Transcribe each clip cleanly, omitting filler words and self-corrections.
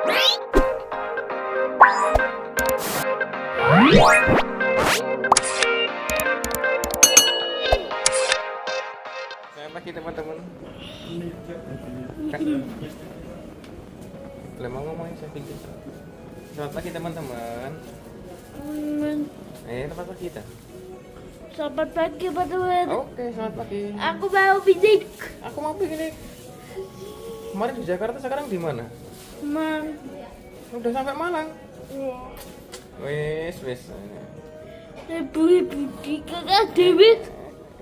Selamat pagi teman-teman. Boleh mau ngomongin saya pinggir. Selamat pagi teman-teman. Selamat pagi kita. Selamat pagi teman-teman. Oke, selamat pagi. Aku mau piknik. Aku mau piknik. Kemarin di Jakarta, sekarang di mana? Mang. Udah sampai Malang. Wes. Ibu di kakak Dewi.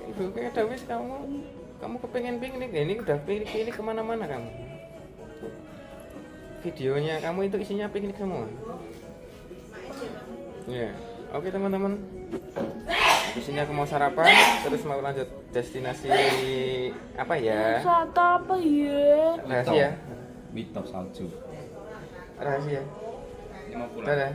Ibu kayak Dawis, kamu kepengen piknik. Ini udah piknik kemana-mana kamu. Videonya kamu itu isinya piknik semua. Ya, oke teman-teman. Di sini aku mau sarapan, terus mau lanjut destinasi apa ya? Wisata apa ya? Rahasia. Wito salju. Rahasia. Ini mau pulang. Dadah.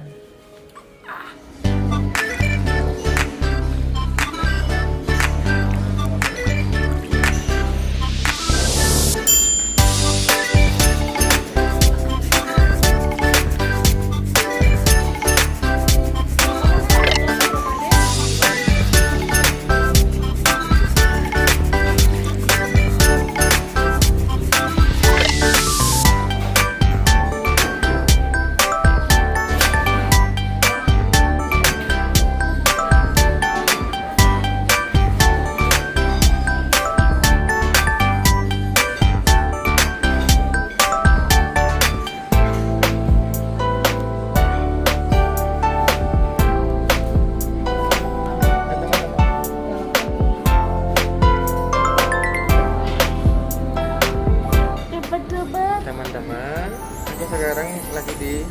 Teman-teman, aku sekarang lagi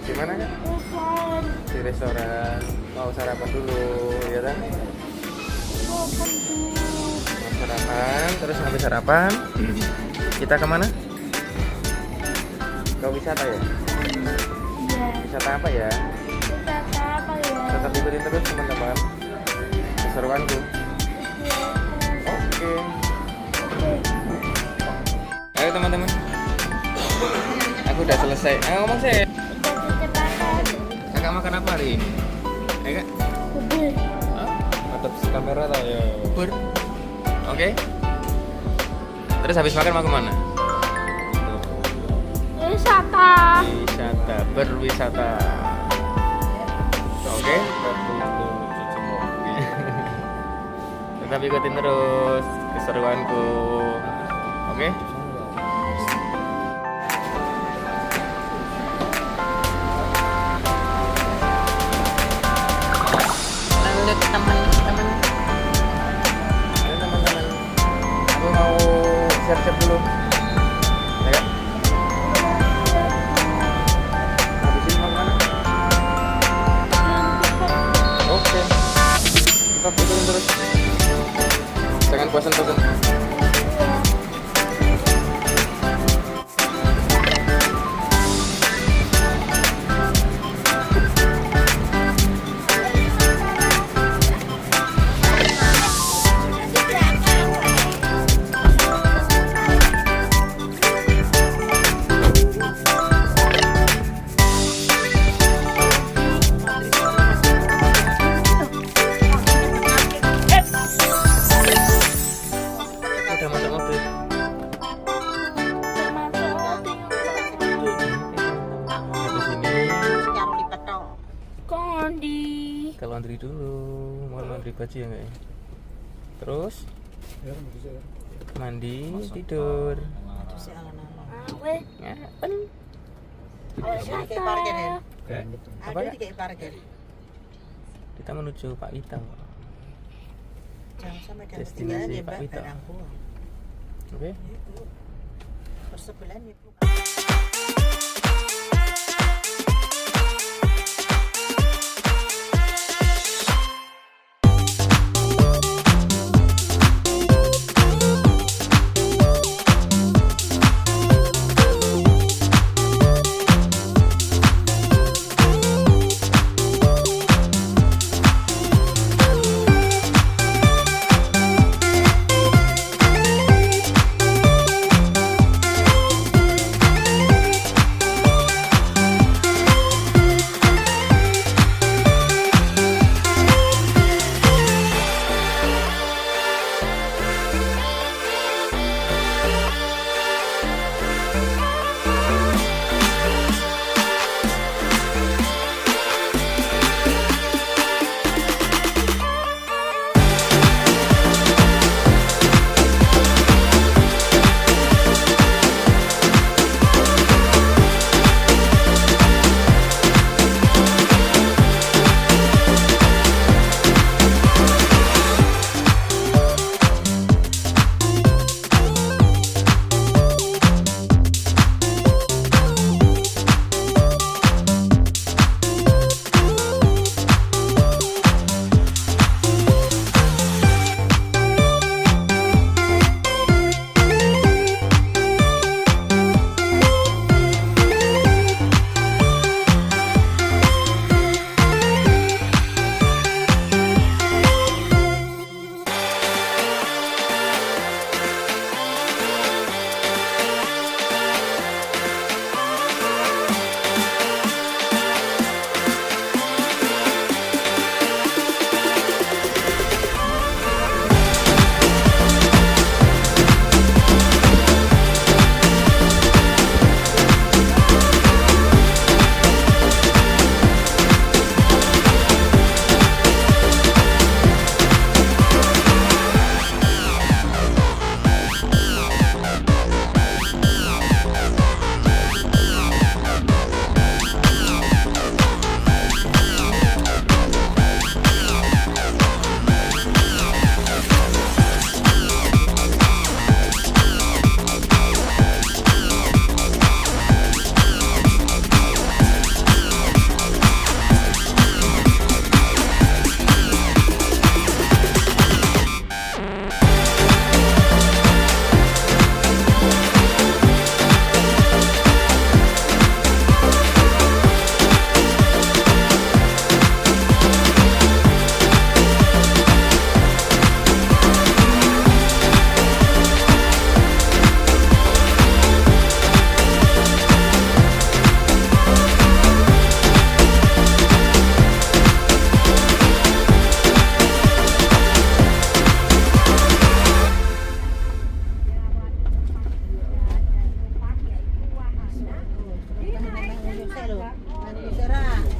di mana kan? Di restoran. Mau sarapan dulu, ya kan? Mau sarapan, terus habis sarapan kita kemana? Ke wisata ya? Wisata apa ya? Wisata apa ya? Tetap ikutin terus teman-teman keseruanku. Oke. Ayo teman-teman, aku udah selesai. Ayo ngomong sih. Kakak makan apa hari ini? Ayo kak. Bubur. Mantap kamera lah ya. Bubur. Oke. Terus habis makan mau kemana? Wisata. Wisata, berwisata. Oke. Tetap ikutin terus keseruanku. Oke. Teman-teman, aku mau siap-siap dulu. Ya. Habis ini mau kemana? Oke. Kita ikutin terus. Jangan bosan-bosan. Udah masuk mobil. Habis ini Kondi. ke laundry dulu. Mau laundry baju ya nggak ya? Terus mandi, tidur. Weh. Ngapain? Wisata. Apa kak? Kita menuju Pak Wito. Destinasi Pak Wito. Oke. Persebelahan itu.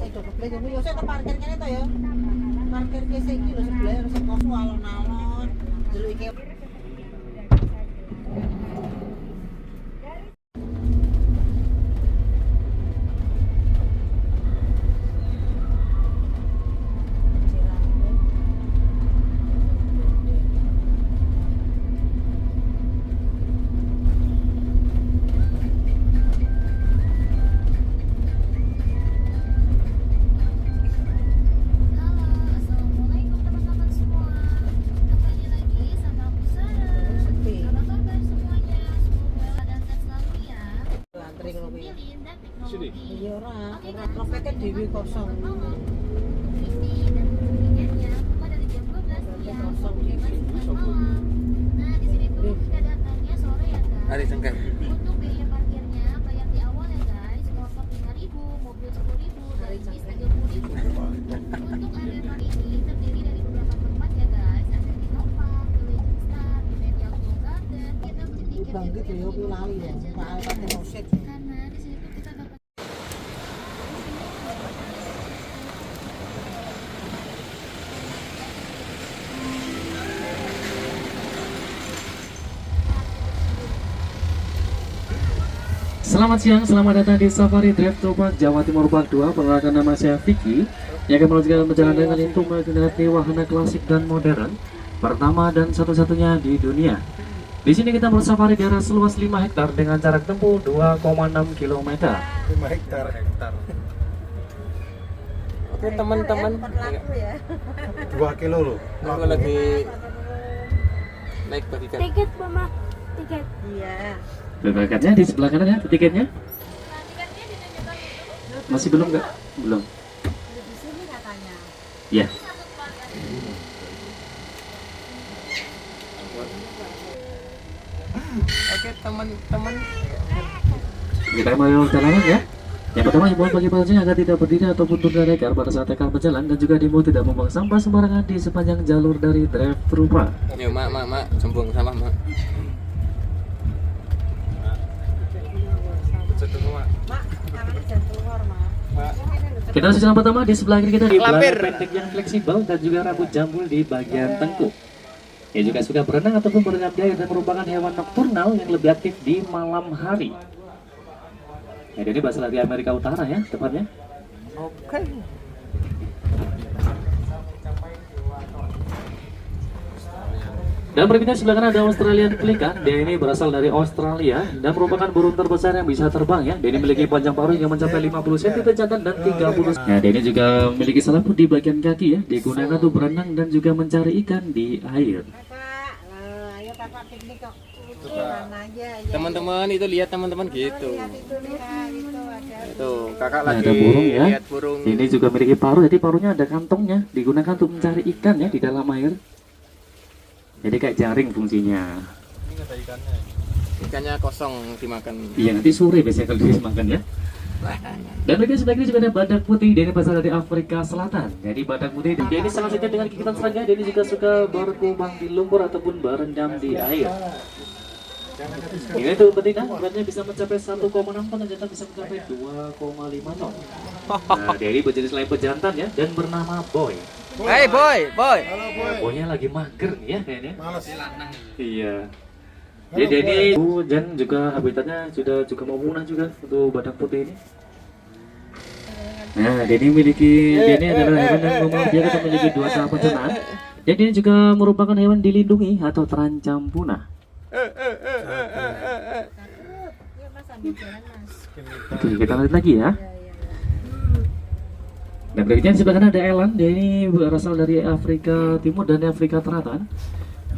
itu keblek yo sik parkir kene to ya. Parkir kese iki lho sebelah ono sing kosong alon-alon. Delok iki Assalamualaikum teman-teman semua. Kembali lagi sama aku Sarah. sepi. Apa kabar semuanya? Semoga dan sehat selalu ya. Antri ngono kuwi. Pilih dan teknologi. Iya ora trompetnya dhewe kosong. Vivi dan tiketnya buka dari jam 12 siang sampai jam 9 malam. Nah, di sini tuh kita datangnya sore ya guys. Hari cengkeh. Untuk biaya parkirnya bayar di awal ya guys. Motor 5.000, mobil 10.000, dan bis 30.000. Untuk area park ini terdiri dari beberapa tempat ya guys. Ada di Nopak, di Legend Star, di Media Flow Garden. Kita beli tiket Bangkit itu yo dari kuwi lali ya. jam Pak Alpat Moset. karena di sini tuh kita dapat Selamat siang, selamat datang di Safari Drive Topak Jawa Timur Park 2. Perkenalkan nama saya Vicky yang akan melanjutkan perjalanan dengan untuk menggunakan wahana klasik dan modern pertama dan satu-satunya di dunia. Di sini kita bersafari di area seluas 5 hektar dengan jarak tempuh 2,6 km. 5 hektar. Oke teman-teman, ya. 2 kilo loh. aku lagi naik bagikan. Tiket mama, tiket. Iya. Berangkatnya di sebelah kanan ya, tiketnya. Masih belum nggak? Belum. Di sini katanya. Ya. Oke teman-teman, Kita mulai perjalanan ya. Yang pertama himbauan bagi penumpang agar tidak berdiri ataupun terdekat pada saat akan berjalan dan juga diimbau tidak membuang sampah sembarangan di sepanjang jalur dari drive-thru park. yuk mak, sembung sama mak. Mak, tangannya jangan keluar, Mak. Kita masuk jalan pertama di sebelah kiri kita di Lapir. belakang pendek yang fleksibel dan juga rambut jambul di bagian tengkuk. Ia juga suka berenang ataupun berenang di air dan merupakan hewan nokturnal yang lebih aktif di malam hari. Ya, jadi berasal dari Amerika Utara ya tepatnya. Oke. Dan berikutnya sebelah kanan ada Australian Pelican. Dia ini berasal dari Australia dan merupakan burung terbesar yang bisa terbang ya. Dia ini memiliki panjang paruh yang mencapai 50 cm jantan dan 30. Nah, dia ini juga memiliki selaput di bagian kaki ya. Digunakan untuk berenang dan juga mencari ikan di air. Pak, ayo Bapak piknik kok. Jalan aja. Ya. Teman-teman itu lihat teman-teman gitu. Lihat itu lihat itu ada. Tuh kakak Nah, lagi ada burung ya. lihat burung. Ini juga memiliki paruh, jadi paruhnya ada kantongnya. Digunakan untuk mencari ikan ya di dalam air. Jadi kayak jaring fungsinya. Ikannya kosong dimakan. Iya, nanti sore biasanya kalau dimakan ya. Dan berikutnya sebelah kiri juga ada badak putih. Dia ini berasal dari Afrika Selatan. Jadi badak putih dia ini sangat sensitif dengan gigitan serangga. Dia ini juga suka berkubang di lumpur ataupun berendam di air. Ini tuh betina, beratnya bisa mencapai 1,6 ton dan jantan bisa mencapai 2,5 ton. Nah, dia ini berjenis lain pejantan ya dan bernama Boy. Hey boy. Boynya lagi mager nih ya kayaknya. Males. Iya. Jadi dia ini dan juga habitatnya sudah juga mau punah juga untuk badak putih ini. Nah, dia ini adalah hewan yang memang dia akan memiliki 2 tahap pencernaan. Jadi ini juga merupakan hewan dilindungi atau terancam punah. Yuk Mas ambil jalan Mas. Oke, kita lanjut lagi ya. Dan berikutnya di sebelah kanan ada eland. Dia ini berasal dari Afrika Timur dan Afrika Selatan.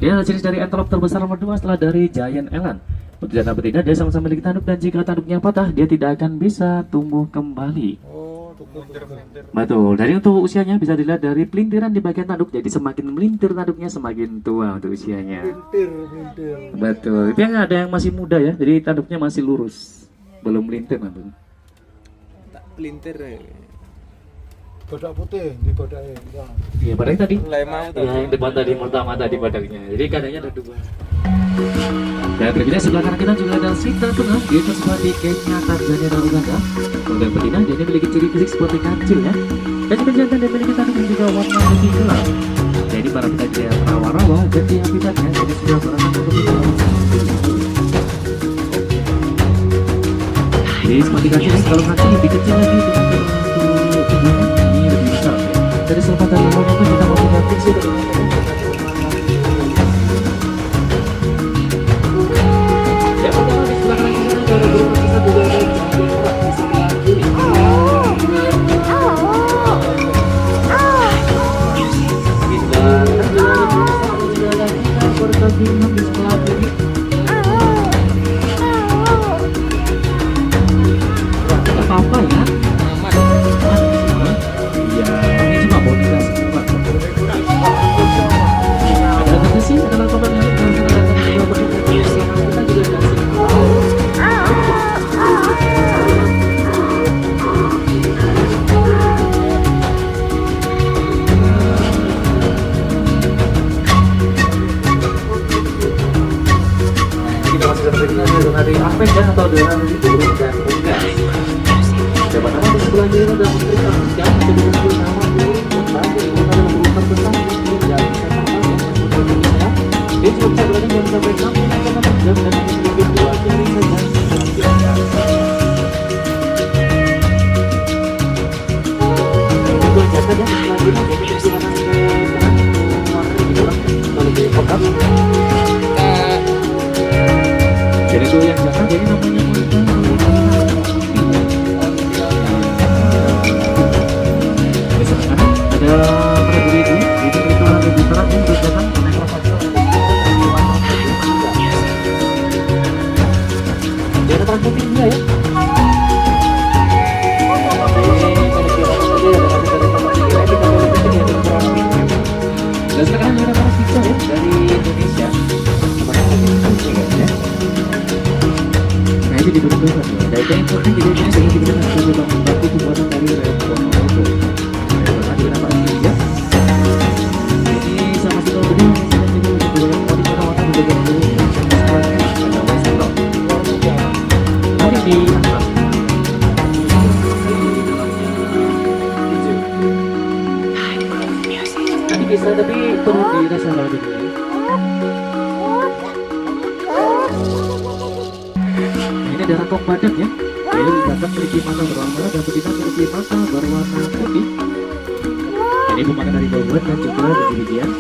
Dia adalah jenis dari antelope terbesar nomor 2 setelah dari giant eland. Untuk jantan betina, dia sama-sama memiliki tanduk dan jika tanduknya patah, dia tidak akan bisa tumbuh kembali. Oh, tuker-tuker. Betul. Dari untuk usianya bisa dilihat dari pelintiran di bagian tanduk. Jadi semakin melintir tanduknya semakin tua untuk usianya. Mintir. Betul. Tapi ada yang masih muda ya. Jadi tanduknya masih lurus, belum melintir nanti. Tak pelintir. Badak putih di badaknya. Ya. Iya, badak tadi. Lemau Ya, yang depan tadi pertama tadi badaknya. Jadi kadangnya ada 2. Dan berikutnya sebelah kanan kita juga ada Sinta Tuna, yaitu seperti Kenya, Tanzania, dan Uganda. Kemudian betina, dia memiliki ciri fisik seperti kancil ya. Dan jantan dia memiliki tanduk yang juga warna lebih gelap. Jadi para kita dia rawa-rawa dan di habitatnya jadi sudah beranak untuk kita. Jadi seperti kancil, kalau kancil lebih kecil lagi dengan tubuhnya ini lebih besar ya. Jadi selepas dari awalnya itu kita mempunyai fiksi dari apa ya? Iya, ini cuma boneka semua. Ada apa sih? Ada komen yang kita juga ada. Kita masih ada dari apa ya atau dengan itu dan unggas. Siapa nama di sebelah kiri ada menteri yang jadi menteri nama dulu terakhir mana yang berurutan besar itu yang bisa tahu ya dia cuma bisa berani jam sampai 6 jam dan lebih dua jari saja. Itu aja saja sebelah kiri jadi silakan ke tengah warna di dalam kalau lebih pekat. Jadi itu yang jangan jadi namanya bisa tapi perlu dirasa lagi. Ini ada rangkong badak ya. Jadi badak memiliki mata berwarna merah dan betina memiliki mata berwarna putih. Ini bukan dari Bogor dan juga biji-bijian.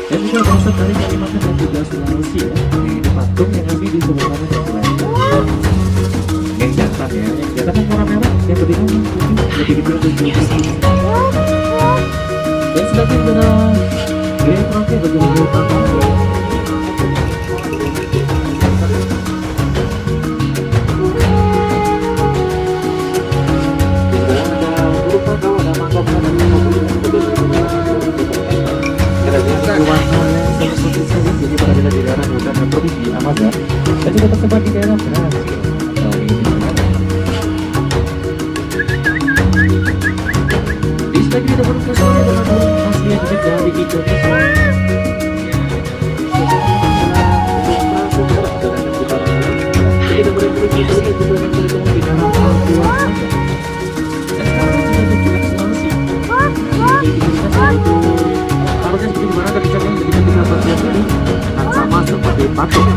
Dan juga berasal dari Kalimantan dan juga Sulawesi ya. Ini patung yang ada di sebelah kanan dan sebelah yang jantan ya. Yang jantan yang warna merah, yang betina putih lebih kecil dari dan sebagai benar Green Trophy bagi minggu utama. Di sebelah ada burung makau, ada mangkok, ada warna yang seperti saja. Jadi berada di daerah hutan dan provinsi Amazon dan juga tersebar di daerah Brasil. Di sebelah kita berkesan dengan burung asli yang juga dari Indonesia. Sama seperti patung.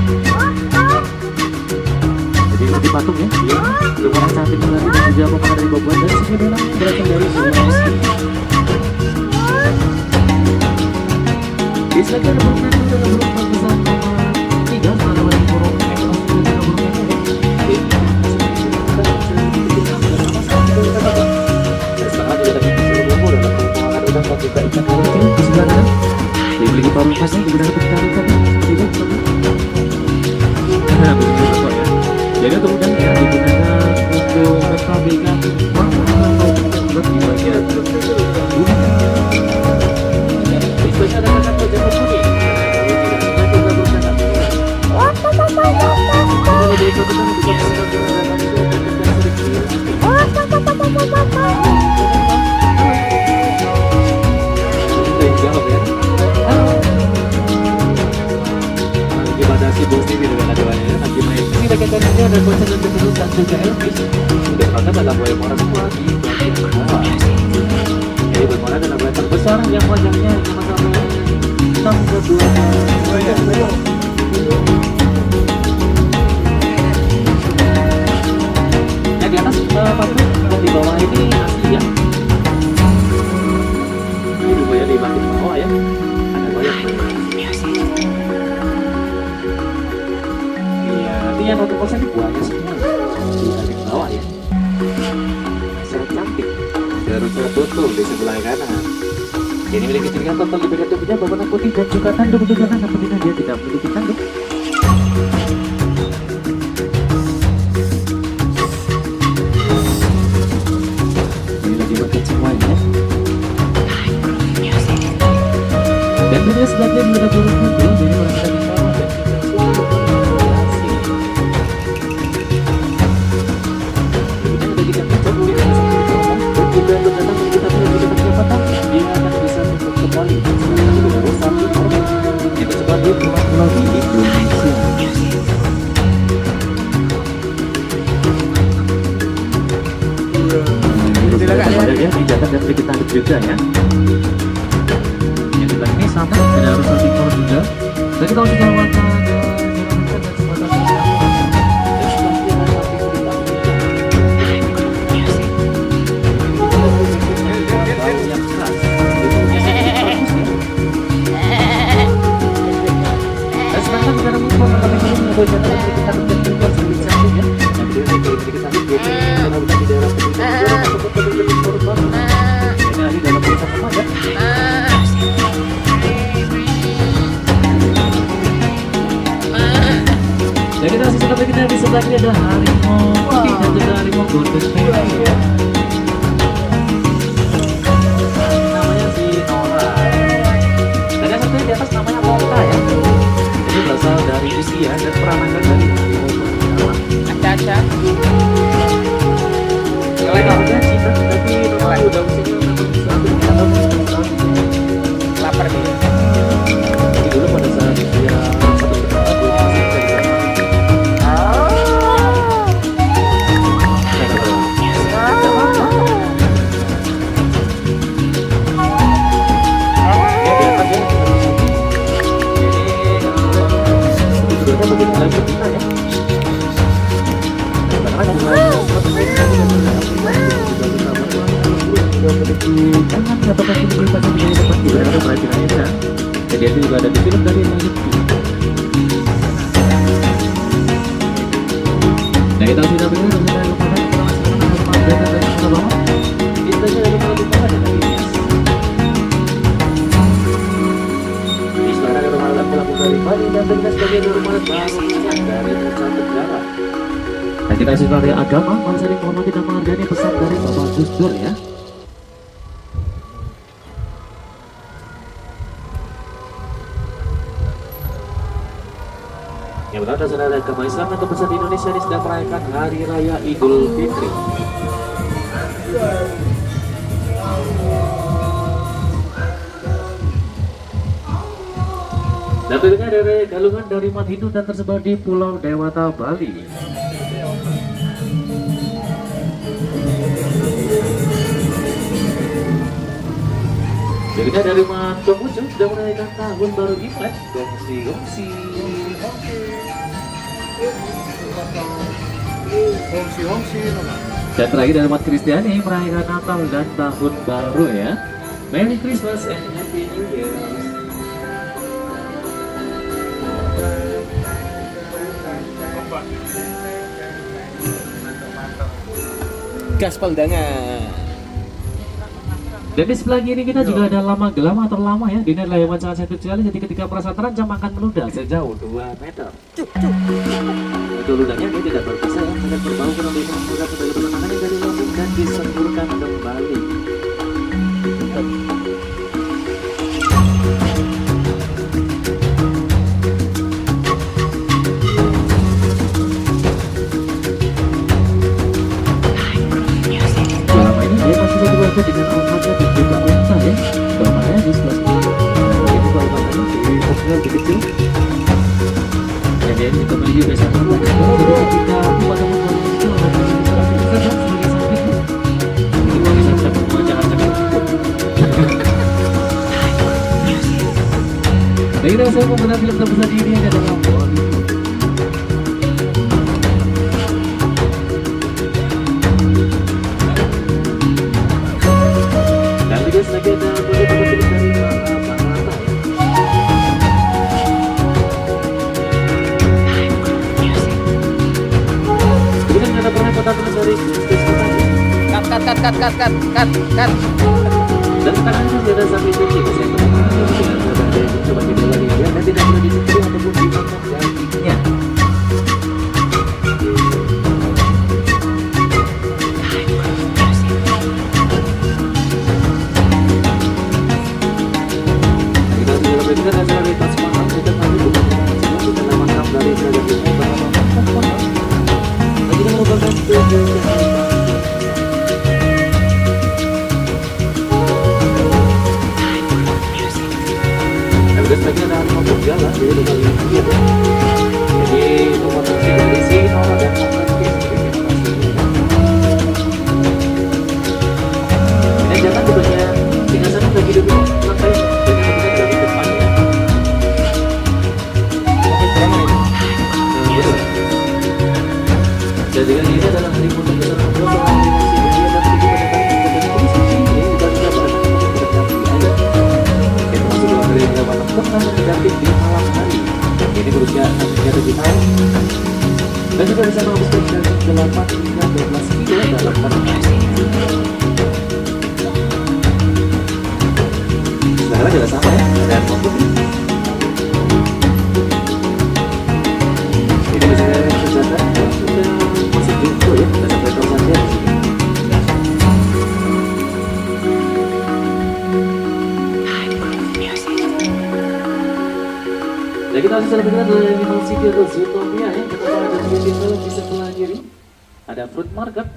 Jadi seperti patung ya. Orang cantik melalui dan juga pemanah dari Bogor dan sini memang berasal dari Sulawesi. Di sebelah ada burung nanti dan burung terbesar nomor 3 mana lagi burung di sebelah kanan dimiliki paruh pasang digunakan untuk tarikan tidak nah begitu kok ya. Jadi untuk udangnya digunakan untuk memfabrikan warna atau buat di bagian di sebelah ada kakak wajah kuning gimana sih bos ini dengan aduannya bagian kakinya ada koncen lebih terus dan juga Elvis. Udah berangkat ada buaya muara semua di bagian bawah. Jadi buaya muara adalah buaya terbesar yang wajahnya 5 sampai 6 ke 2. Yang di atas patung dan di bawah ini asli ya. Ini buaya di bagian bawah ya. Ada buaya. Iya, artinya untuk kosan di buahnya semua di bagian bawah ya. Sangat cantik. Terus betul di sebelah kanan. Ini memiliki ciri khas total di bagian tubuhnya berwarna putih dan juga tanduk untuk kanan, namun dia tidak memiliki tanduk. Ini lagi makan semuanya. Dan dia sebagai menggunakan burung putih, jadi orang kita bisa dicatat dan sedikit tanduk juga ya. Yang sebelah ini sama, ada rusa timur juga. Dan kita juga warna kita di sebelah kiri ada harimau putih dan juga harimau golden retriever. Namanya si Nora. Dan yang satunya di atas namanya Mota ya. Ini berasal dari usia dan peranakan dari harimau. Caca. Kelainnya Cina, tapi memang udah usianya Lapar nih. Jadi dulu pada saat dia satu tahun gue masih cari jangan katakan ini berpasang di depan juga ada perhatiannya ya. Jadi itu juga ada di film dari langit. Nah kita sudah beri kepada kepada dari bawah. Kita sudah kepada dengan ini. Di sana ada rumah laku dari Bali dan dengan sebagai rumah baru dari Nusa Tenggara. Nah kita sebagai agama mari saling menghormati dan menghargai pesan dari Bapak Gus Dur ya. Yang benar dan saudara agama Islam atau besar di Indonesia ini sedang merayakan Hari Raya Idul Fitri. Dan tentunya dari galungan dari umat Hindu dan tersebar di Pulau Dewata, Bali. Jadi dari umat Konghucu sudah merayakan tahun baru Imlek. Gongsi. Dan terakhir dari umat Kristiani merayakan Natal dan tahun baru ya. Merry Christmas and Happy New Year. Gaspol dangan. Dan di sebelah kiri kita juga ada lama gelama atau lama ya. Ini adalah hewan sangat sensitif sekali. Jadi ketika merasa terancam akan meludah sejauh 2 meter. Untuk ludahnya dia tidak berpisah ya. Akan berbau karena dia menggunakan sebagai penenangan dari lambung dan disemburkan kembali. Selama ini dia masih berwarga dengan almanya dan juga unta ya. Bawahnya di sebelah sini. Ini bawahnya di kecil. Jadi ini kembali biasa menggunakan film terbesar di dunia adalah Hollywood. Dan juga sebagai ada beberapa film dari Bang Rata ya. Kemudian ada beberapa film dari Cut. dan sekarang ini ada sampai kunci saya coba kita lagi ya, dan tidak perlu disentuh ataupun dimakan dagingnya. Kita sudah berikan hasil tas mahal kita kali bukan kita mantap dari harganya berapa mahal. Lagi kita merupakan tujuan lagi ada nomor jalan jadi nomor ini jadi nomor fungsi dari sini nomor dan nomor ini jangan sebenarnya tinggal sana bagi dulu lantai dan kemudian dari depannya jadi ini adalah hari pun besar negatif di malam hari. Ini berusia 7 tahun dan juga bisa menghabiskan dari 8 hingga 12 kilo dalam perjalanan. Sekarang juga sama ya, dan untuk ini bisa tercatat sudah masih jumbo ya, dan sampai saja di sini. Dan kita masih salah dari Animal City atau Zootopia ya. Kita ada beauty film di sebelah kiri, ada Fruit Market,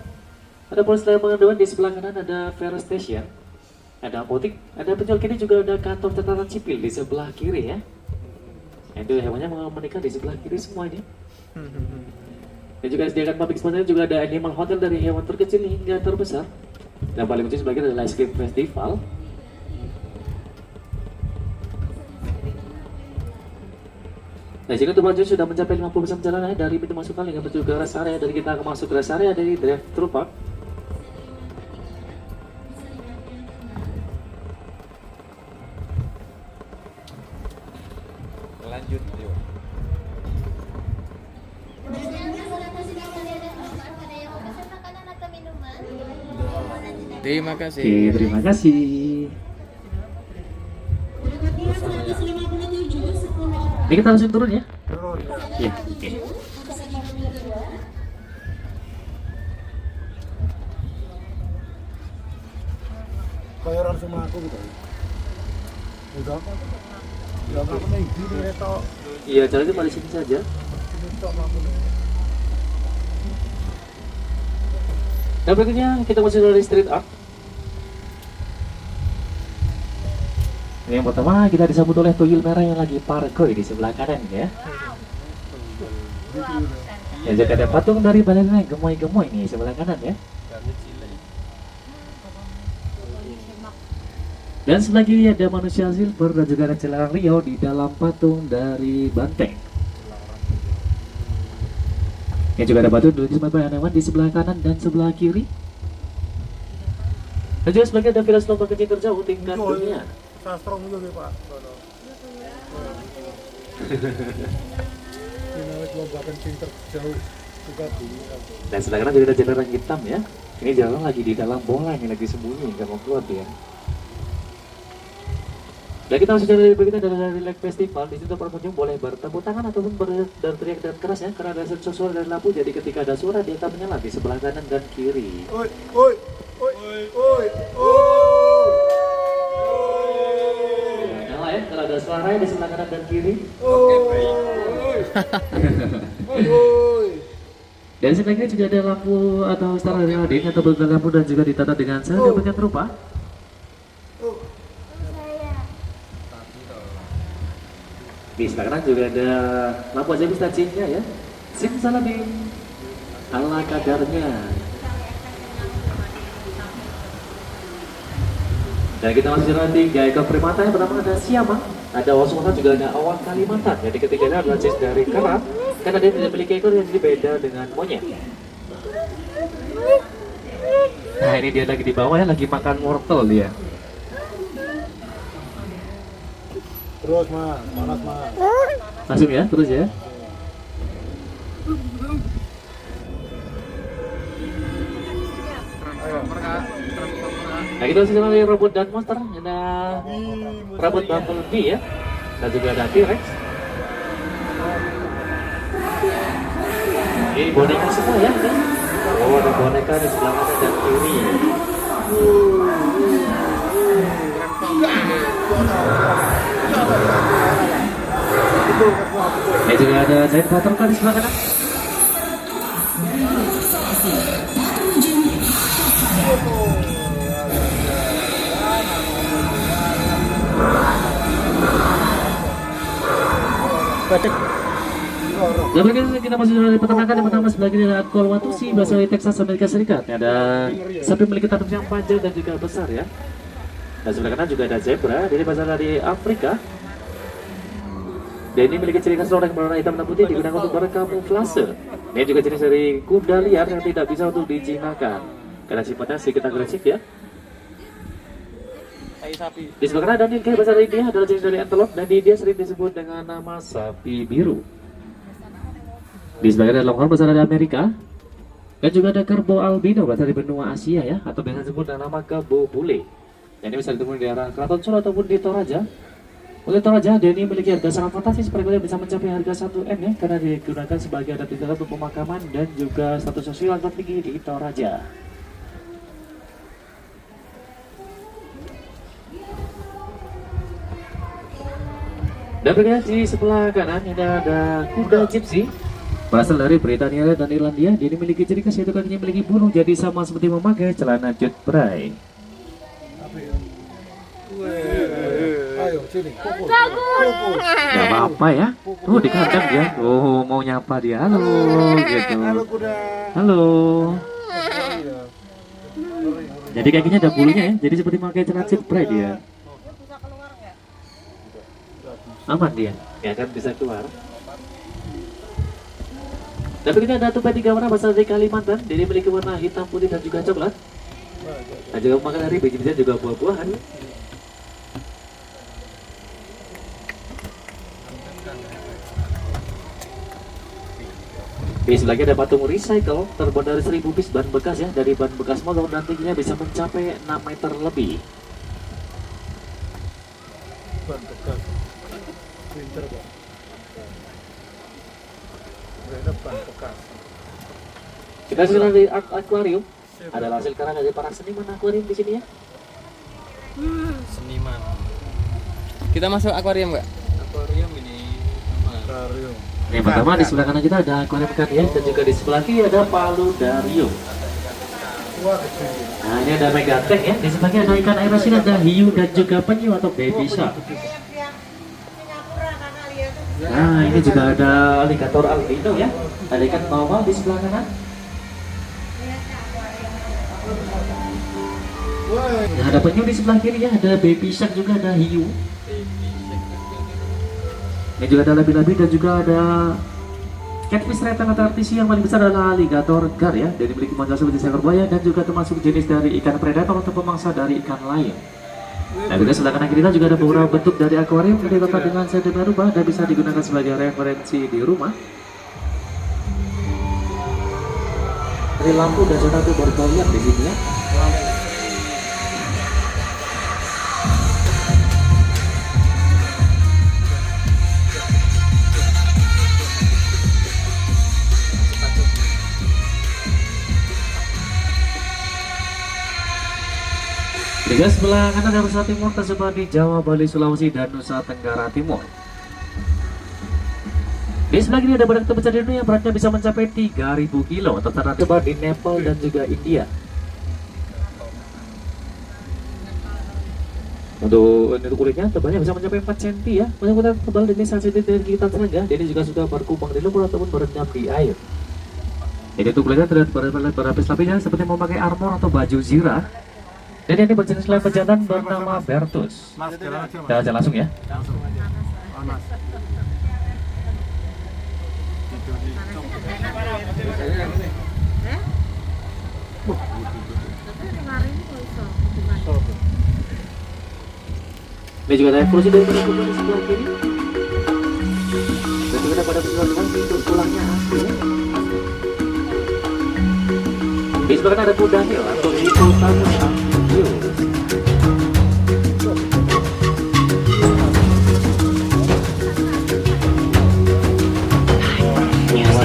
ada Polresta Pengaduan di sebelah kanan, ada Fair Station, ada apotik, ada penjual kini juga ada kantor catatan sipil di sebelah kiri ya. Itu hewannya menikah di sebelah kiri semuanya. Dan juga disediakan public sponsor juga ada Animal Hotel dari hewan terkecil hingga terbesar. Dan paling penting sebagai adalah Ice Cream Festival. Nah, jika untuk baju sudah mencapai 50% perjalanan dari pintu masuk kali hingga menuju ke rest area, dari kita akan masuk ke rest area dari drive-thru park. Lanjut yuk. Terima kasih. Oke, terima kasih. Ini kita langsung turun ya? Iya. Oke. Kayak orang sama aku gitu. Udah apa? Ya aku nih di reto. Iya, jalannya pada sini saja. Dan berikutnya kita masuk dari street art. Ini yang pertama kita disambut oleh tuyul merah yang lagi parkour di sebelah kanan ya. Ya, juga ada patung dari balerina gemoy-gemoy nih sebelah kanan ya. Dan sebelah kiri ada manusia silver dan juga ada celarang Rio di dalam patung dari banteng. Yang juga ada batu dulu di hewan di sebelah kanan dan sebelah kiri. Dan juga sebagai ada Villa Lomba Kecil terjauh tingkat dunia. Sastro juga Pak. Ini lomba kencing terjauh juga dunia. Dan sebelah kanan juga ada jalanan hitam ya. Ini jalan lagi di dalam bola yang lagi sembunyi, nggak mau keluar dia. Dan kita masuk dari kita dari Relax Festival. Di situ pengunjung boleh bertepuk tangan ataupun berteriak dan keras ya, karena ada sensor suara dari lampu. Jadi ketika ada suara dia akan menyala di sebelah kanan dan kiri. Oi, oi, oi, oi, oi. Nyala ya, kalau ada suara di sebelah kanan dan kiri. Oi, oi. Dan sebelah kiri juga ada lampu atau star dari Aladin atau berbagai lampu dan juga ditata dengan sedemikian rupa. Di sebelah kanan juga ada lampu aja bisa cinnya ya. Simsalabim ala kadarnya. Dan kita masih jalan 3 ekor primata. Yang pertama ada siamang. ada awak Sumatera, juga ada awak Kalimantan. Jadi ketiganya adalah jenis dari kera, karena dia tidak memiliki ekor, jadi beda dengan monyet. Nah ini dia lagi di bawah ya, lagi makan wortel dia. Terus mas, panas mas. Langsung ya, terus ya. Nah itu sih dari robot dan monster, ada robot Bumblebee ya, dan juga ada T-Rex. Ini boneka semua ya. Oh ada boneka di sebelah kanan dan kiri. Ini juga ada Giant Butterfly di sebelah kanan. Dan berikutnya kita masih dari peternakan yang pertama sebelah kiri ada Akol Watusi berasal dari Texas, Amerika Serikat. Ada sapi memiliki tanduk yang panjang dan juga besar ya. Dan sebelah kanan juga ada zebra, ini berasal dari Afrika. Dan ini memiliki ciri khas loreng berwarna hitam dan putih digunakan untuk berkamuflase. Ini juga jenis dari kuda liar yang tidak bisa untuk dijinakan karena sifatnya sedikit agresif ya. Di sebelah kanan ada nilkai bahasa India adalah jenis dari antelope dan di India sering disebut dengan nama sapi biru. Di sebelah kanan ada longhorn berasal dari Amerika. Dan juga ada kerbau albino berasal dari benua Asia ya, atau biasa disebut dengan nama kebo bule. Dan ini bisa ditemui di daerah Keraton Solo ataupun di Toraja. Untuk Toraja, dia ini memiliki harga sangat fantastis, perkiraan bisa mencapai harga 1 M ya, karena digunakan sebagai adat istiadat untuk pemakaman dan juga status sosial tertinggi di Toraja. Dan berikutnya di sebelah kanan ini ada kuda gypsy berasal dari Britania dan Irlandia. Dia memiliki ciri khas yaitu kakinya memiliki bulu, jadi sama seperti memakai celana cut bray. Ayo sini. Gak apa-apa ya. Tuh di kandang dia. Oh mau nyapa dia. Halo gitu. Halo kuda. Halo. Jadi kakinya ada bulunya ya. Jadi seperti memakai celana cut bray dia. Aman dia, ya kan bisa keluar. Dan begitu ada tupai 3 warna berasal dari Kalimantan. Jadi memiliki warna hitam, putih dan juga coklat. Dan juga makan dari biji-bijian juga buah-buahan. Di sebelahnya ada patung recycle terbuat dari 1000 piece ban bekas ya, dari ban bekas motor dan tingginya bisa mencapai 6 meter lebih. Ban bekas. Pinter kok. Brand ban bekas. Kita sudah di Art Aquarium. Adalah hasil karya dari para seniman akuarium di sini ya. Seniman. Kita masuk akuarium nggak? Akuarium ini Akuarium. Yang pertama di sebelah kanan kita ada akuarium ikan ya, dan juga di sebelah kiri ada paludarium. Nah ini ada megatank ya, di sebelahnya ada ikan air asin, ada hiu dan juga penyu atau baby shark. Nah ini juga ada alligator albino ya, ada ikan normal di sebelah kanan. Nah ada penyu di sebelah kiri ya, ada baby shark juga, ada hiu. Ini juga ada labi-labi dan juga ada catfish rattan atau artisi yang paling besar adalah alligator gar ya, dari memiliki manjal seperti seekor buaya dan juga termasuk jenis dari ikan predator atau pemangsa dari ikan lain. Nah juga sebelah kanan kita juga ada beberapa bentuk dari akuarium yang ditata dengan sedemikian rupa dan bisa digunakan sebagai referensi di rumah. Dari lampu dan zona tuh berbayar di sini ya. Di sebelah kanan dan Nusa Timur tersebar di Jawa, Bali, Sulawesi, dan Nusa Tenggara Timur. Di sebelah kiri ada badak terbesar di dunia yang beratnya bisa mencapai 3.000 kilo atau tersebar di Nepal dan juga India. Untuk kulitnya tebalnya bisa mencapai 4 cm ya. Kulitnya tebal dan ini sensitif dengan gigitan serangga. Ini juga sudah berkubang di lumpur ataupun berendam di air. Jadi untuk kulitnya terlihat berlapis-lapisnya seperti memakai armor atau baju zirah. Dan ini berjenis lem pejantan bernama Bertus. Kita aja langsung ya. panas. Ini juga ada evolusi dari perkumpulan di sebelah kiri. Dan juga pada persilakan pintu pulangnya asli. Di sebelah kanan ada kuda Daniel atau Hippopotamus amphibius.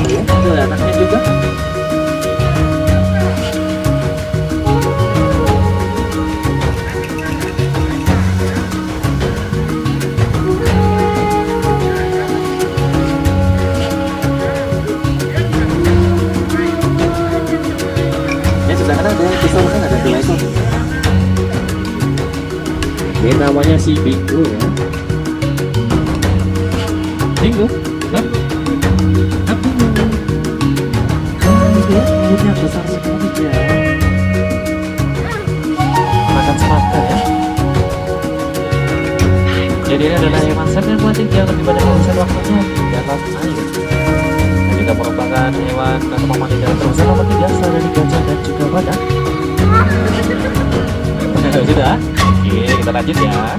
Itu ada anaknya juga. Ini namanya si Bingo ya. Bingo? Hah? Apa Bingo? Dia mulutnya besar sekali ya. Makan semangka ya. Jadi ini adalah hewan set yang buat yang lebih banyak menghabiskan waktunya di atas air. Dan juga merupakan hewan atau mamalia darat terbesar nomor 3 setelah dari gajah dan juga badak. Sudah? Oke, kita lanjut ya.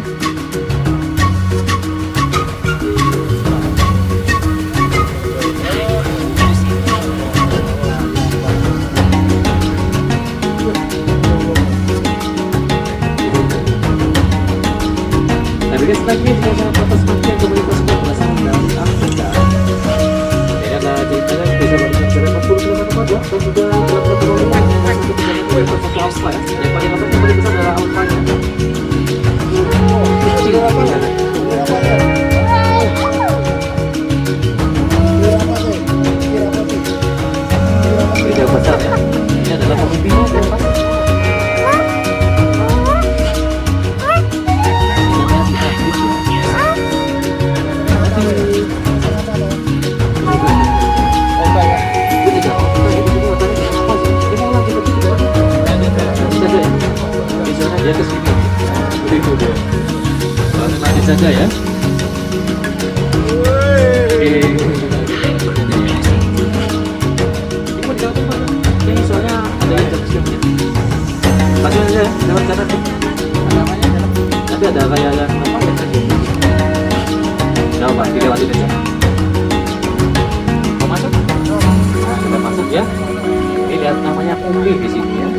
Tapi guys, lagi saya protes mati yang kembali tersebut berasal dari Afrika. Ini adalah jaringan yang bisa melakukan jarak 40 km per jam dan juga dalam perkembangan yang masuk ke jalan satu alfa ya. Yang paling atas yang paling besar adalah alfanya. Beda besar ya. Ini adalah pemimpinnya berapa? Dia ke sini. Itu dia. Nanti saja ya. Ini soalnya ada yang jam-jamnya. Langsung aja lewat kanan nih. Nanti ada kayak yang apa ya tadi. Nah, Pak, dilewatin aja. Mau masuk? Nah, kita masuk ya. Ini lihat namanya Umbi di sini ya.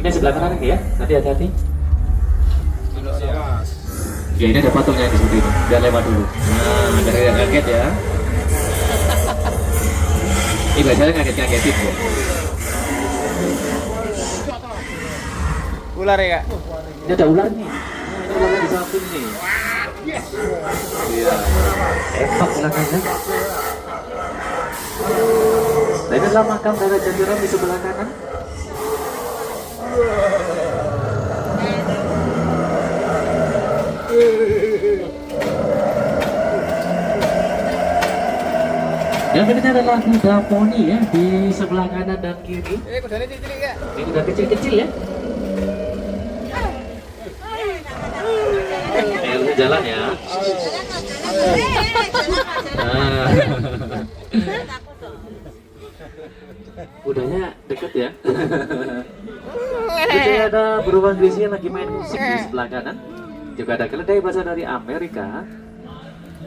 Ini sebelah kanan ya, nanti hati-hati. Ya ini ada patungnya di sini, jangan lewat dulu. Nah, biar tidak kaget ya. Ini biasanya ngaget-ngagetin ya. Ular ya kak? Ini ada ular nih. Ini ularnya di samping nih. Iya. Epak belakangnya. Nah ini adalah makam Raja Jatiram di sebelah kanan. Yang berikutnya adalah kuda poni ya di sebelah kanan dan kiri. Kudanya cilik kak? Ini kuda kecil-kecil ya. Ini jalan ya. Nah. Kudanya deket ya. Jadi ada beruang Grecia yang lagi main musik di sebelah kanan. Juga ada keledai bahasa dari Amerika.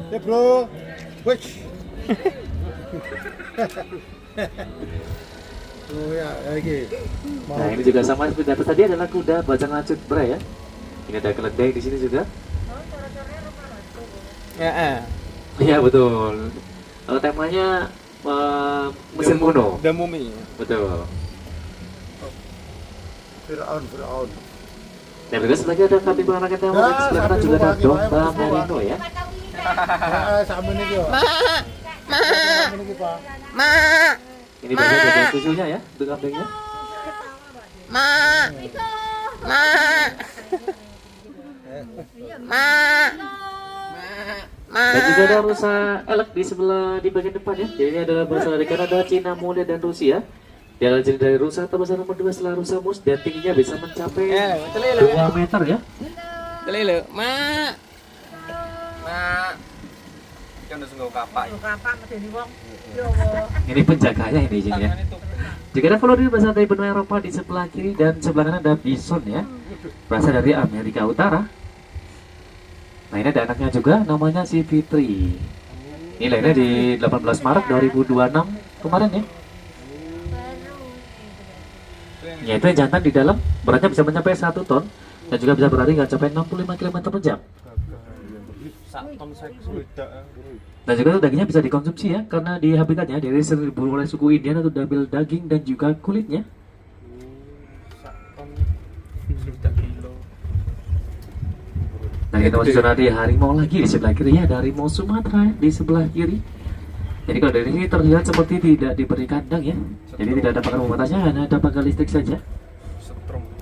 Ya bro, wih. Oh ya, lagi. Nah ini juga sama seperti atas tadi adalah kuda bajang lancip bray ya. Ini ada keledai di sini juga. Ya. Iya betul. Kalau temanya mesin kuno. The Mummy. Betul. Fir'aun. Dan juga sebelah kiri ada kambing beranakan yang di sebelah kanan juga ada domba merino ya. Sama ini yo. Ini bagian dari susunya ya untuk kambingnya. Dan juga ada rusa elk di sebelah di bagian depan ya. Jadi ini adalah berasal dari Kanada, Cina, Mongolia, dan Rusia. Dia adalah jenis dari rusa terbesar nomor 2 setelah rusa mus dan tingginya bisa mencapai 2 meter ya. Telele, mak. Mak. Kan udah sungguh kapak. Ini penjaganya ini izinnya. Jika ada follow berasal dari benua Eropa di sebelah kiri dan sebelah kanan ada bison ya. Berasal dari Amerika Utara. Nah ini ada anaknya juga namanya si Fitri. Ini lahirnya di 18 Maret 2026 kemarin ya. Ya itu yang jantan di dalam beratnya bisa mencapai 1 ton dan juga bisa berlari nggak sampai 65 km per jam. Dan juga dagingnya bisa dikonsumsi ya karena di habitatnya dari berburu oleh suku Indian atau diambil daging dan juga kulitnya. Nah kita masih sudah di harimau lagi di sebelah kiri ya, ada harimau Sumatera di sebelah kiri. Jadi kalau dari sini terlihat seperti tidak diberi kandang ya. Jadi tidak ada pagar pembatasnya, hanya ada pagar listrik saja.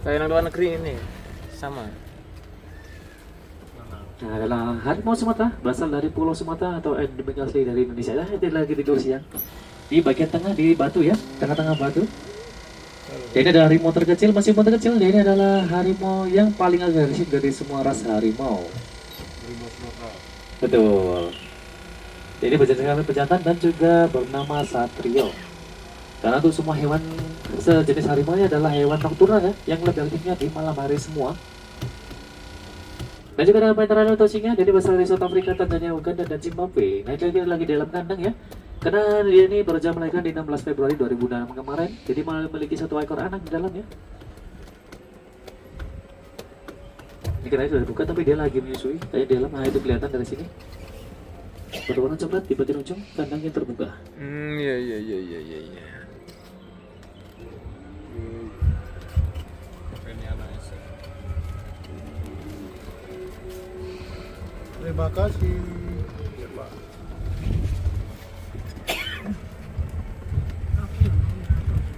Kayak yang luar negeri ini sama. Nah adalah harimau Sumatera berasal dari Pulau Sumatera atau endemik asli dari Indonesia. Nah itu lagi tidur siang di bagian tengah di batu ya, tengah-tengah batu. Jadi ada harimau terkecil, masih terkecil. Ini adalah harimau yang paling agresif dari semua ras harimau. Betul. Jadi berjenis pejantan dan juga bernama Satrio. Karena itu semua hewan sejenis harimau ini adalah hewan nocturnal ya, yang lebih aktifnya di malam hari semua. Dan juga ada Panthera atau singa, jadi berasal dari South Africa, Tanzania, Uganda, dan Zimbabwe. Nah itu lagi dalam kandang ya. Karena dia ini baru saja melahirkan di 16 Februari 2006 kemarin. Jadi memiliki 1 ekor anak di dalamnya. Ini kira sudah dibuka tapi dia lagi menyusui. Kayak di dalam, nah itu kelihatan dari sini. Berwarna coklat di bagian ujung kandangnya terbuka. Iya. Terima kasih.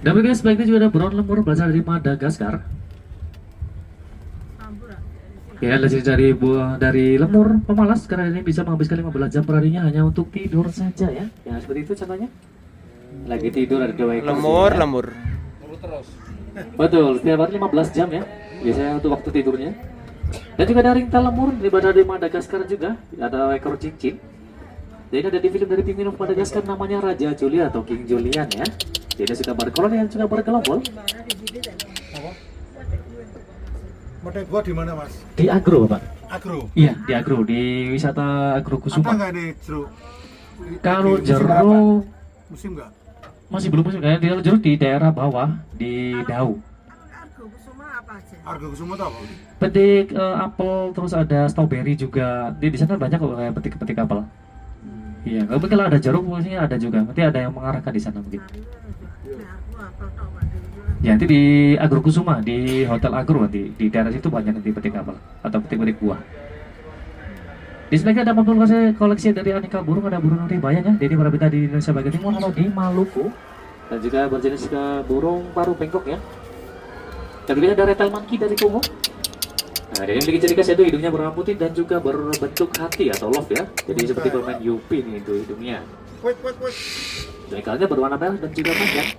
Dan guys, sebaiknya juga ada brown lemur berasal dari Madagaskar. Ya, jenis dari lemur pemalas karena ini bisa menghabiskan 15 jam perharinya hanya untuk tidur saja ya. Ya seperti itu contohnya. Lagi tidur ada 2 ekor. Lemur. Betul, setiap hari 15 jam ya. Biasanya untuk waktu tidurnya. Dan juga ada ringtal lemur dari Madagaskar juga. Ada ekor cincin. Jadi ada di film dari penguin of Madagaskar namanya Raja Julian atau King Julian ya. Jadi suka berkoloni dan juga bergelombol. Mata gua di mana, Mas? Di Agro, Pak. Agro. Iya, di Agro, di wisata Agro Kusuma. Ada nggak nih jeruk? Kalau Di musim jeruk apa? Musim nggak? masih belum musim, karena dia jeruk di daerah bawah di Dau. Argo Kusuma itu apa? Petik apel, terus ada strawberry juga. Di sana banyak kok kayak petik apel. Iya, tapi kalau ada jeruk mungkin ada juga. Nanti ada yang mengarahkan di sana mungkin. Ya nanti di Agro Kusuma, di Hotel Agro nanti di daerah situ banyak nanti petik apel atau petik buah. Di sebelah ada mobil koleksi dari aneka burung, ada burung ribaya ya. Jadi berbeda di Indonesia bagian timur atau di Maluku dan juga berjenis ke burung paruh bengkok ya. Dan juga ada retal monkey dari Kongo. Nah, dia memiliki ciri khas yaitu hidungnya berwarna putih dan juga berbentuk hati atau love ya. Jadi seperti permen Yupi nih itu hidungnya. Dan ekornya berwarna merah dan juga panjang.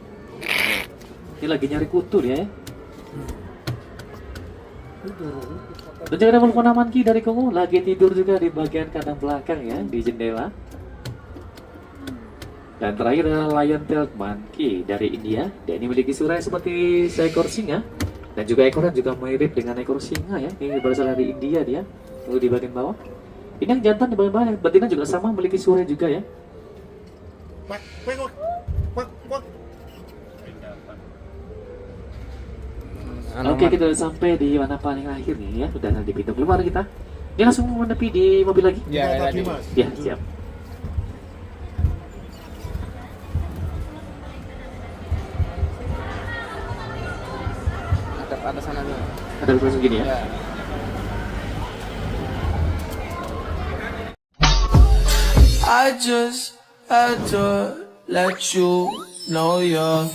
Ini lagi nyari kutu dia ya. Dan juga ada Volcano monkey dari Kongo lagi tidur juga di bagian kanan belakang ya, di jendela. Dan terakhir adalah lion tailed monkey dari India. Dia ini memiliki suara seperti seekor singa dan juga ekornya juga mirip dengan ekor singa ya. Ini berasal dari India dia. Lalu di bagian bawah. Ini yang jantan di bagian bawah, yang betina juga sama memiliki suara juga ya. Oke, kita udah sampai di mana paling akhir nih ya. Udah di pintu keluar kita. Ini langsung menepi di mobil lagi. Ya, tadi, Mas. Ya, siap. Ada atas sananya. Ada langsung gini ya. I just had to let you know you're